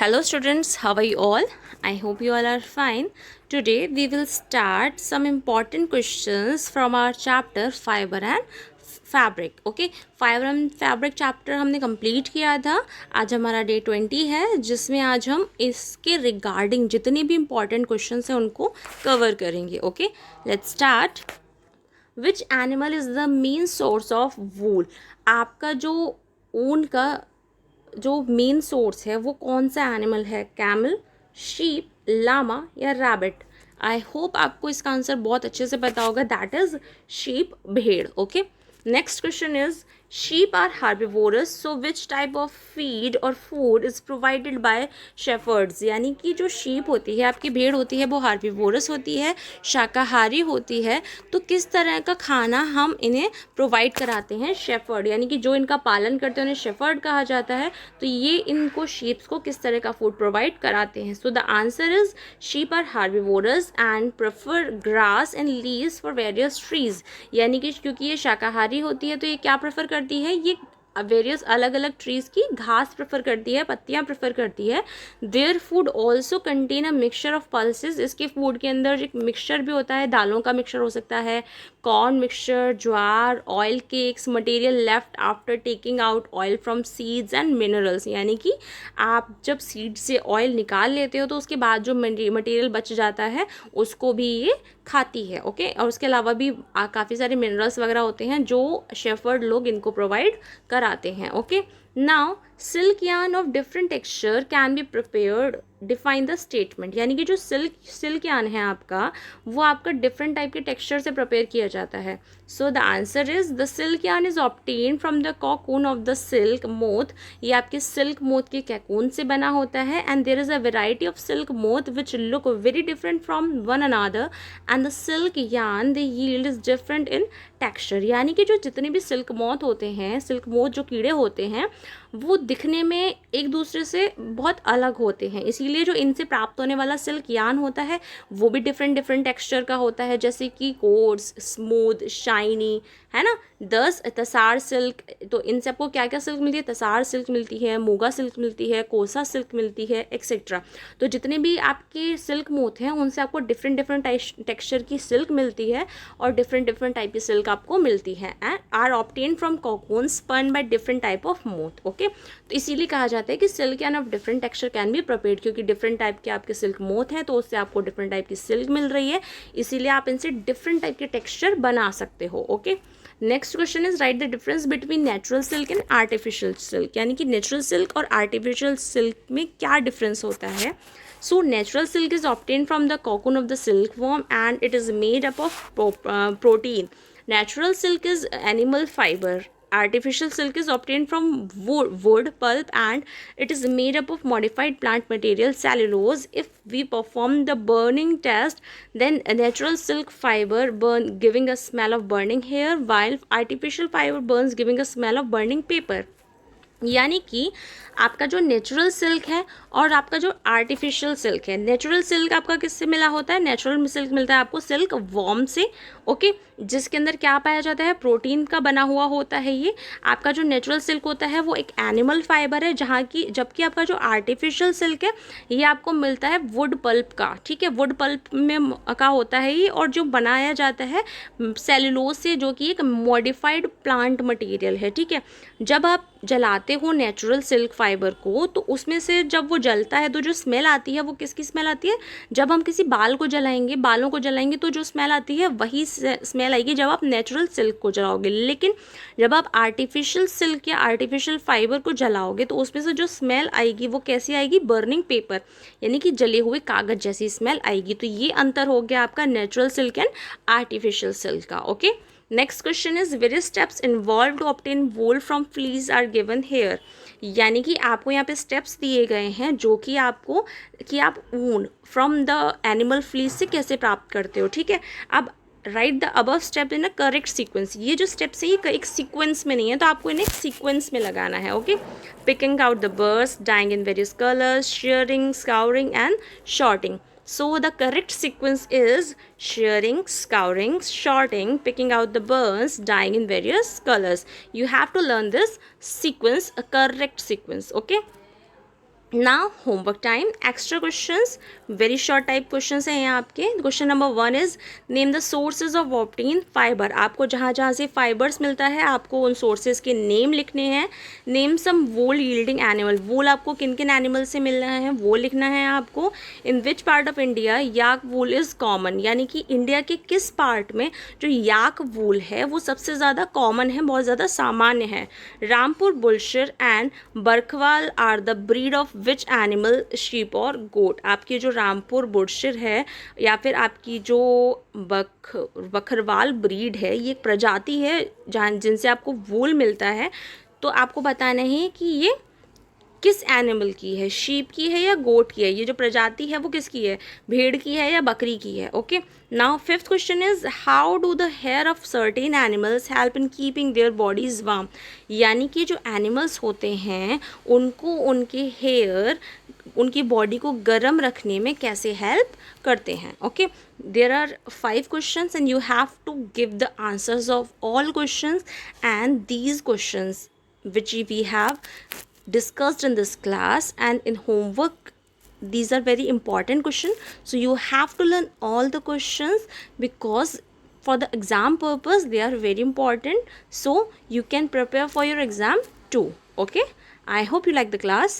Hello students, how are you all? I hope you all are fine. Today we will start some important questions from our chapter Fiber and Fabric. Okay, Fiber and Fabric chapter हमने complete किया था. आज हमारा day 20 है जिसमें आज हम इसके regarding जितने भी important questions हैं उनको cover करेंगे. Okay, let's start. Which animal is the main source of wool? आपका जो ऊन का जो मेन सोर्स है वो कौन सा एनिमल है? कैमल, शीप, लामा या रैबिट? आई होप आपको इसका आंसर बहुत अच्छे से पता होगा. दैट इज शीप, भेड़. Okay, next question is sheep are herbivorous, so which type of feed or food is provided by shepherds? यानी कि जो sheep होती है, आपकी भेड़ होती है, वो herbivorous होती है, शाकाहारी होती है. तो किस तरह का खाना हम इन्हें प्रोवाइड कराते हैं? शेफर्ड, यानी कि जो इनका पालन करते हैं उन्हें शेफर्ड कहा जाता है. तो ये इनको शीप्स को किस तरह का फूड प्रोवाइड कराते हैं? सो the answer is sheep are herbivorous and prefer grass and leaves for various trees. यानी कि क्योंकि ये शाकाहारी होती है तो ये क्या प्रेफर करती है? ये वेरियस अलग अलग ट्रीज़ की घास प्रेफर करती है, पत्तियाँ प्रेफर करती है. Their food also contain a mixture of pulses. इसके फूड के अंदर एक मिक्सचर भी होता है, दालों का मिक्सचर हो सकता है, corn mixture, jowar, oil cakes, material left after taking out oil from seeds and minerals. यानी कि आप जब सीड से ऑयल निकाल लेते हो तो उसके बाद जो मटेरियल बच जाता है उसको भी ये खाती है. ओके, और उसके अलावा भी काफ़ी सारे मिनरल्स वगैरह होते हैं जो शेफर्ड लोग इनको प्रोवाइड कराते हैं. Okay, now silk yarn of different texture can be prepared. Define the statement. यानी कि जो सिल्क यार्न है आपका, वो आपका डिफरेंट टाइप के टेक्सचर से प्रिपेयर किया जाता है. So the answer is the silk yarn is obtain from the cocoon of the silk moth. ये आपके सिल्क मोथ के कैकून से बना होता है. And there is a variety of silk moth which look very different from one another. And the silk yarn they yield is different in texture. यानी कि जो जितने भी सिल्क मोथ होते हैं, सिल्क मोथ जो कीड़े होते हैं, वो दिखने में एक दूसरे से बहुत अलग होते हैं. इसीलिए जो इनसे प्राप्त होने वाला सिल्क यार्न होता है वो भी डिफरेंट डिफरेंट टेक्सचर का होता है, जैसे कि कोर्स, स्मूथ, शाइनी, है ना. तसार सिल्क. तो इनसे आपको क्या क्या सिल्क मिलती है? तसार सिल्क मिलती है, मूगा सिल्क मिलती है, कोसा सिल्क मिलती है, एक्सेट्रा. तो जितने भी आपके सिल्क मोथ हैं उनसे आपको डिफरेंट डिफरेंट टेक्सचर की सिल्क मिलती है और डिफरेंट डिफरेंट टाइप की सिल्क आपको मिलती है. And are obtain from cocoon spun by different type of moth. Okay, तो इसीलिए कहा जाता है कि silk yarn of different texture can be prepared, क्योंकि डिफरेंट टाइप के आपके सिल्क मोथ हैं तो उससे आपको डिफरेंट टाइप की सिल्क मिल रही है, इसीलिए आप इनसे डिफरेंट टाइप के टेक्सचर बना सकते हो. Okay, next question is write the difference between natural silk and artificial silk. यानी कि नेचुरल सिल्क और आर्टिफिशियल सिल्क में क्या डिफरेंस होता है? So natural silk is obtain from the cocoon of the silk worm and it is made up of protein. Natural silk is animal fiber. Artificial silk is obtained from wood pulp and it is made up of modified plant material, cellulose. If we perform the burning test, then a natural silk fiber burn giving a smell of burning hair, while artificial fiber burns giving a smell of burning paper. यानी कि आपका जो natural silk है और आपका जो artificial silk है, natural silk आपका किससे मिला होता है? नेचुरल सिल्क मिलता है आपको सिल्क वॉर्म से. ओके, जिसके अंदर क्या पाया जाता है? प्रोटीन का बना हुआ होता है. ये आपका जो नेचुरल सिल्क होता है वो एक एनिमल फाइबर है, जहाँ की जबकि आपका जो आर्टिफिशियल सिल्क है ये आपको मिलता है वुड पल्प का. ठीक है, वुड पल्प में का होता है ये, और जो बनाया जाता है सेलुलोज से, जो कि एक मॉडिफाइड प्लांट मटेरियल है. ठीक है, जब आप जलाते हो नेचुरल सिल्क फाइबर को तो उसमें से जब वो जलता है तो जो स्मेल आती है वो किसकी स्मेल आती है? जब हम किसी बालों को जलाएंगे तो जो स्मेल आती है वही स्मेल आएगी जब आप नेचुरल सिल्क को जलाओगे. लेकिन जब आप आर्टिफिशियल सिल्क या आर्टिफिशियल फाइबर को जलाओगे तो उसमें से जो स्मेल आएगी वो कैसी आएगी? बर्निंग पेपर, यानी कि जले हुए कागज जैसी स्मेल आएगी. तो ये अंतर हो गया आपका natural silk and artificial silk का. Okay, next question is various steps involve to obtain wool from fleece are given here. यानी कि आपको यहाँ पे स्टेप्स दिए गए हैं जो कि आपको कि आप ऊन फ्रॉम द एनिमल फ्लीज से कैसे प्राप्त करते हो. ठीक है, अब right the above step in a correct sequence. ये जो स्टेप्स है ये एक सीक्वेंस में नहीं है, तो आपको इन्हें सीक्वेंस में लगाना है. Okay, picking out the birds, dyeing in various colours, shearing, scouring and sorting. So the correct sequence is shearing, scouring, sorting, picking out the burrs, dyeing in various colors. You have to learn this sequence, a correct sequence. Okay. Now homework time, extra questions, very short type questions हैं यहाँ आपके. Question number 1 is name the sources of obtain fibre. आपको जहाँ जहाँ से fibres मिलता है आपको उन सोर्सेज के नेम लिखने हैं. नेम सम वूल यील्डिंग एनिमल. वूल आपको किन किन एनिमल से मिल रहा है वो लिखना है आपको. In which part of India yak wool is common. यानी कि इंडिया के किस पार्ट में जो याक वूल है वो सबसे ज़्यादा कॉमन है, बहुत ज़्यादा सामान्य है. Rampur Bushahr and Bakharwal are the breed of which animal, sheep और गोट. आपकी जो रामपुर बुलशिर है या फिर आपकी जो बखरवाल ब्रीड है ये एक प्रजाति है जहाँ जिनसे आपको वूल मिलता है. तो आपको बताना है कि ये किस एनिमल की है, शीप की है या गोट की है. ये जो प्रजाति है वो किसकी है, भेड़ की है या बकरी की है. Okay. Now fifth question is how do the hair of certain animals help in keeping their bodies warm. यानी कि जो एनिमल्स होते हैं उनको उनके हेयर उनकी बॉडी को गर्म रखने में कैसे हेल्प करते हैं. Okay. There are 5 questions and you have to give the answers of all questions and these questions which we have discussed in this class and in homework. These are very important questions, so you have to learn all the questions because for the exam purpose they are very important, so you can prepare for your exam too. Okay, I hope you like the class.